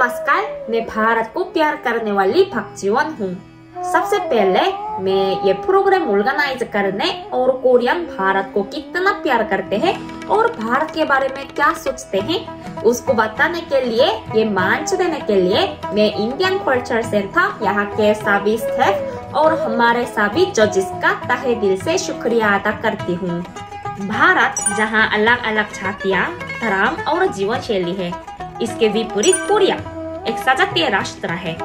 नमस्कार, मैं भारत को प्यार करने वाली भक्जीवन हूँ। सबसे पहले मैं ये प्रोग्राम ऑर्गेनाइज करने और कोरियन भारत को कितना प्यार करते हैं और भारत के बारे में क्या सोचते हैं उसको बताने के लिए, ये मंच देने के लिए मैं इंडियन कल्चर सेंटर यहाँ के सभी स्टाफ और हमारे सभी जजेस का तहे दिल से शुक्रिया अदा करती हूँ। भारत जहाँ अलग अलग जातियाँ, धर्म और जीवन शैली है, इसके विपरीत कोरिया एक सजातीय राष्ट्र है,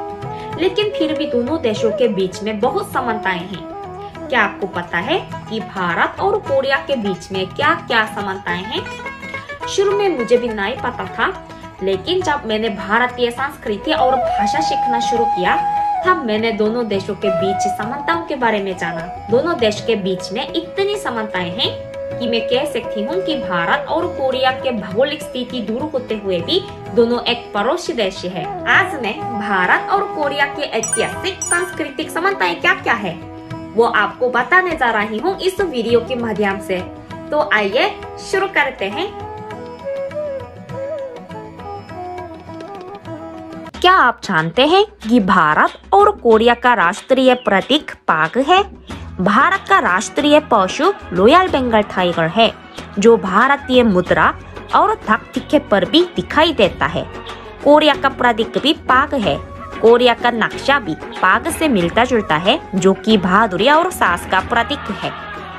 लेकिन फिर भी दोनों देशों के बीच में बहुत समानताएं हैं। क्या आपको पता है कि भारत और कोरिया के बीच में क्या क्या समानताएं हैं? शुरू में मुझे भी नहीं पता था, लेकिन जब मैंने भारतीय संस्कृति और भाषा सीखना शुरू किया तब मैंने दोनों देशों के बीच समानताओं के बारे में जाना। दोनों देश के बीच में इतनी समानताएं हैं कि मैं कह सकती हूँ कि भारत और कोरिया के भौगोलिक स्थिति दूर होते हुए भी दोनों एक पड़ोसी देश है। आज मैं भारत और कोरिया के ऐतिहासिक सांस्कृतिक समानताएं क्या क्या है वो आपको बताने जा रही हूँ इस वीडियो के माध्यम से। तो आइए शुरू करते हैं। क्या आप जानते हैं कि भारत और कोरिया का राष्ट्रीय प्रतीक बाघ है? भारत का राष्ट्रीय पशु रॉयल बंगाल टाइगर है, जो भारतीय मुद्रा और डाक टिकट पर भी दिखाई देता है। कोरिया का प्रतीक भी बाघ है। कोरिया का नक्शा भी बाघ से मिलता जुलता है, जो कि बहादुरी और साहस का प्रतीक है।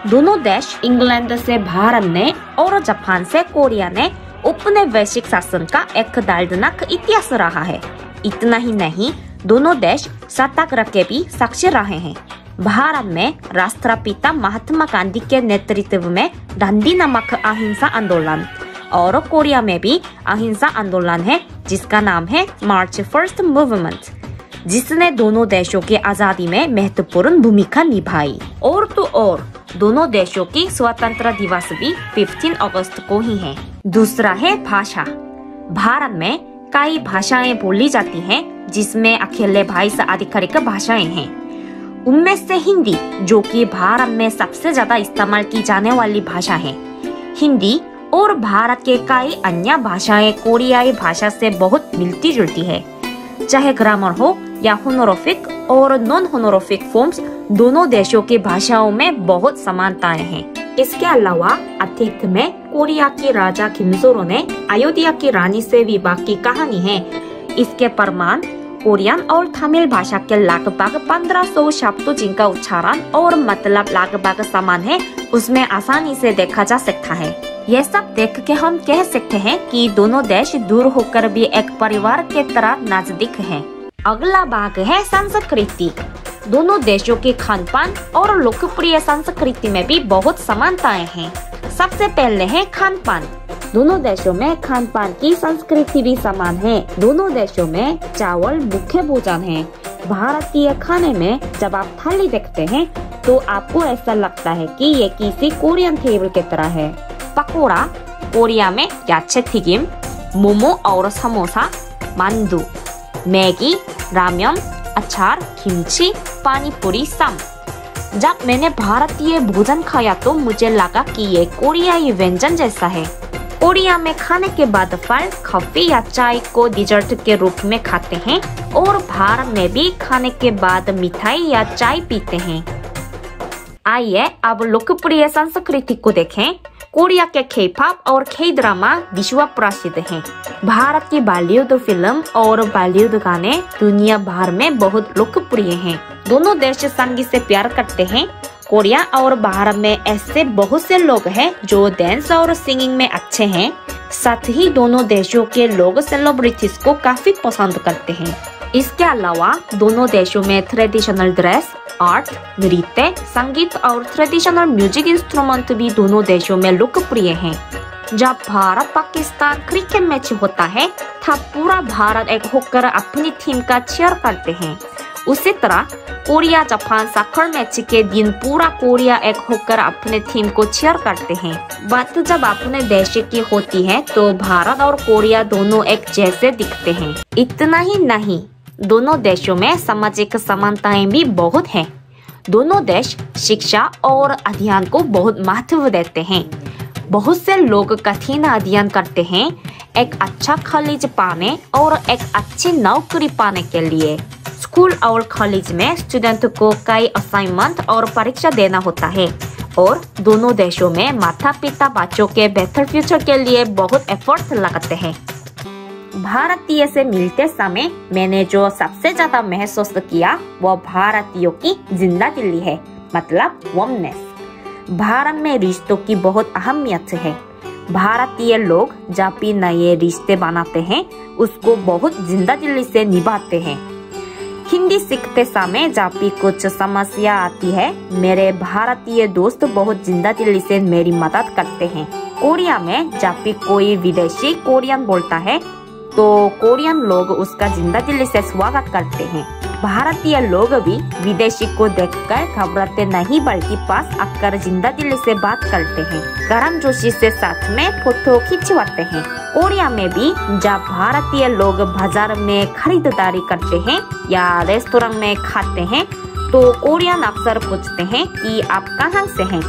दोनों देश इंग्लैंड से भारत ने और जापान से कोरिया ने उपनिवेशिक शासन का एक दर्दनाक इतिहास रहा है। इतना ही नहीं, दोनों देश सत्याग्रह के भी साक्षी रहे हैं। भारत में राष्ट्रपिता महात्मा गांधी के नेतृत्व में दांडी नामक अहिंसा आंदोलन और कोरिया में भी अहिंसा आंदोलन है, जिसका नाम है मार्च फर्स्ट मूवमेंट, जिसने दोनों देशों की आजादी में महत्वपूर्ण भूमिका निभाई। और तो और दोनों देशों की स्वतंत्रता दिवस भी 15 अगस्त को ही है। दूसरा है भाषा। भारत में कई भाषाएं बोली जाती हैं, जिसमें अकेले 22 आधिकारिक भाषाएं हैं। उनमें से हिंदी, जो कि भारत में सबसे ज्यादा इस्तेमाल की जाने वाली भाषा है। हिंदी और भारत के कई अन्य भाषाएं कोरियाई भाषा से बहुत मिलती जुलती है। चाहे ग्रामर हो या होनोरिफिक और नॉन होनोरिफिक फॉर्म्स, दोनों देशों की भाषाओं में बहुत समानताएं हैं। इसके अलावा अतीत में कोरिया के राजा किमजोरो ने अयोध्या की रानी से विवाह की कहानी है। इसके प्रमाण कोरियन और तमिल भाषा के लगभग 1500 शब्दों जिनका उच्चारण और मतलब लगभग समान है, उसमें आसानी से देखा जा सकता है। ये सब देख के हम कह सकते हैं कि दोनों देश दूर होकर भी एक परिवार के तरह नजदीक हैं। अगला भाग है संस्कृति। दोनों देशों के खानपान और लोकप्रिय संस्कृति में भी बहुत समानताएं हैं। सबसे पहले है खानपान। दोनों देशों में खानपान की संस्कृति भी समान है। दोनों देशों में चावल मुख्य भोजन है। भारतीय खाने में जब आप थाली देखते हैं तो आपको ऐसा लगता है कि ये किसी कोरियन टेबल की तरह है। पकोड़ा, कोरिया में या채 튀김, मोमो और समोसा, मांडू, मैगी, रामेन, अचार, किमची, पानी पूरी, सम। जब मैंने भारतीय भोजन खाया तो मुझे लगा कि ये कोरियाई व्यंजन जैसा है। कोरिया में खाने के बाद फल, कॉफी या चाय को डिजर्ट के रूप में खाते हैं और भारत में भी खाने के बाद मिठाई या चाय पीते हैं। आइए अब लोकप्रिय संस्कृति को देखें। कोरिया के K-pop और K-ड्रामा विश्व प्रसिद्ध हैं। भारत की बॉलीवुड फिल्म और बॉलीवुड गाने दुनिया भर में बहुत लोकप्रिय हैं। दोनों देश संगीत से प्यार करते हैं। कोरिया और भारत में ऐसे बहुत से लोग हैं जो डांस और सिंगिंग में अच्छे हैं। साथ ही दोनों देशों के लोग सेलिब्रिटीज को काफी पसंद करते हैं। इसके अलावा दोनों देशों में ट्रेडिशनल ड्रेस, आर्ट, नृत्य, संगीत और ट्रेडिशनल म्यूजिक इंस्ट्रूमेंट भी दोनों देशों में लोकप्रिय हैं। जब भारत पाकिस्तान क्रिकेट मैच होता है तब पूरा भारत एक होकर अपनी टीम का चीयर करते हैं। उसी तरह कोरिया जापान सॉकर मैच के दिन पूरा कोरिया एक होकर अपने टीम को चीयर करते हैं। बात जब अपने देश की होती है तो भारत और कोरिया दोनों एक जैसे दिखते हैं। इतना ही नहीं, दोनों देशों में सामाजिक समानताएं भी बहुत हैं। दोनों देश शिक्षा और अध्ययन को बहुत महत्व देते हैं। बहुत से लोग कठिन अध्ययन करते हैं एक अच्छा कॉलेज पाने और एक अच्छी नौकरी पाने के लिए। स्कूल और कॉलेज में स्टूडेंट को कई असाइनमेंट और परीक्षा देना होता है और दोनों देशों में माता पिता बच्चों के बेहतर फ्यूचर के लिए बहुत एफर्ट लगाते हैं। भारतीय से मिलते समय मैंने जो सबसे ज्यादा महसूस किया वो भारतीयों की जिंदा दिली है, मतलब वार्मनेस। भारत में रिश्तों की बहुत अहमियत है। भारतीय लोग जब भी नए रिश्ते बनाते हैं उसको बहुत जिंदा दिली से निभाते हैं। हिंदी सीखते समय जब भी कुछ समस्या आती है मेरे भारतीय दोस्त बहुत जिंदा दिली से मेरी मदद करते हैं। कोरिया में जब भी कोई विदेशी कोरियन बोलता है तो कोरियन लोग उसका जिंदा दिली से स्वागत करते हैं। भारतीय लोग भी विदेशी को देखकर घबराते नहीं बल्कि पास आकर जिंदा दिली से बात करते हैं। गर्म जोशी से साथ में फोटो खिंचवाते हैं। कोरिया में भी जब भारतीय लोग बाजार में खरीदारी करते हैं या रेस्टोरेंट में खाते हैं तो कोरियन अक्सर पूछते हैं कि आप कहाँ से हैं।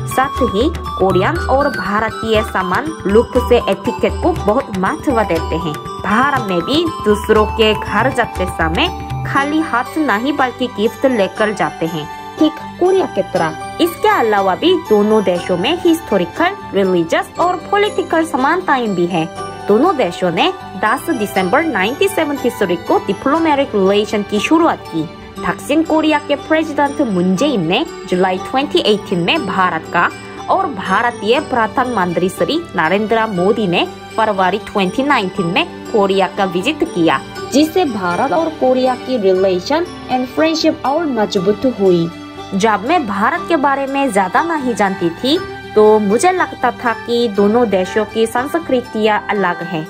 साथ ही कोरियन और भारतीय सामान लुक से एटिकेट को बहुत महत्व देते हैं। भारत में भी दूसरों के घर जाते समय खाली हाथ नहीं बल्कि गिफ्ट लेकर जाते हैं, ठीक कोरिया की तरह। इसके अलावा भी दोनों देशों में हिस्टोरिकल, रिलीजियस और पॉलिटिकल समानताएं भी है। दोनों देशों ने 10 दिसंबर 1973 को डिप्लोमेटिक रिलेशन की शुरुआत की। दक्षिण कोरिया के प्रेसिडेंट मून जे इन ने जुलाई 2018 में भारत का और भारतीय प्रधानमंत्री श्री नरेंद्र मोदी ने फरवरी 2019 में कोरिया का विजिट किया, जिससे भारत और कोरिया की रिलेशन एंड फ्रेंडशिप और मजबूत हुई। जब मैं भारत के बारे में ज्यादा नहीं जानती थी तो मुझे लगता था कि दोनों देशों की संस्कृतियाँ अलग हैं,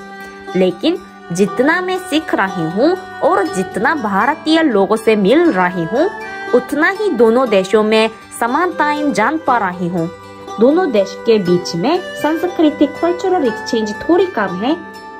लेकिन जितना मैं सीख रही हूँ और जितना भारतीय लोगों से मिल रही हूँ उतना ही दोनों देशों में समानताएं जान पा रही हूँ। दोनों देश के बीच में सांस्कृतिक कल्चरल एक्सचेंज थोड़ी कम है,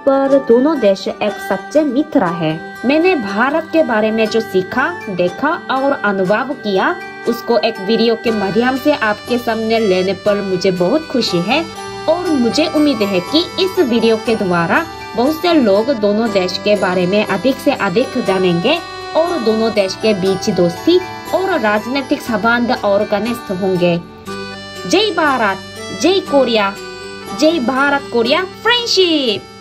पर दोनों देश एक सच्चे मित्र है। मैंने भारत के बारे में जो सीखा, देखा और अनुभव किया उसको एक वीडियो के माध्यम से आपके सामने लेने पर मुझे बहुत खुशी है और मुझे उम्मीद है कि इस वीडियो के द्वारा बहुत से लोग दोनों देश के बारे में अधिक से अधिक जानेंगे और दोनों देश के बीच दोस्ती और राजनीतिक संबंध और घनिष्ठ होंगे। जय भारत, जय कोरिया, जय भारत कोरिया फ्रेंडशिप।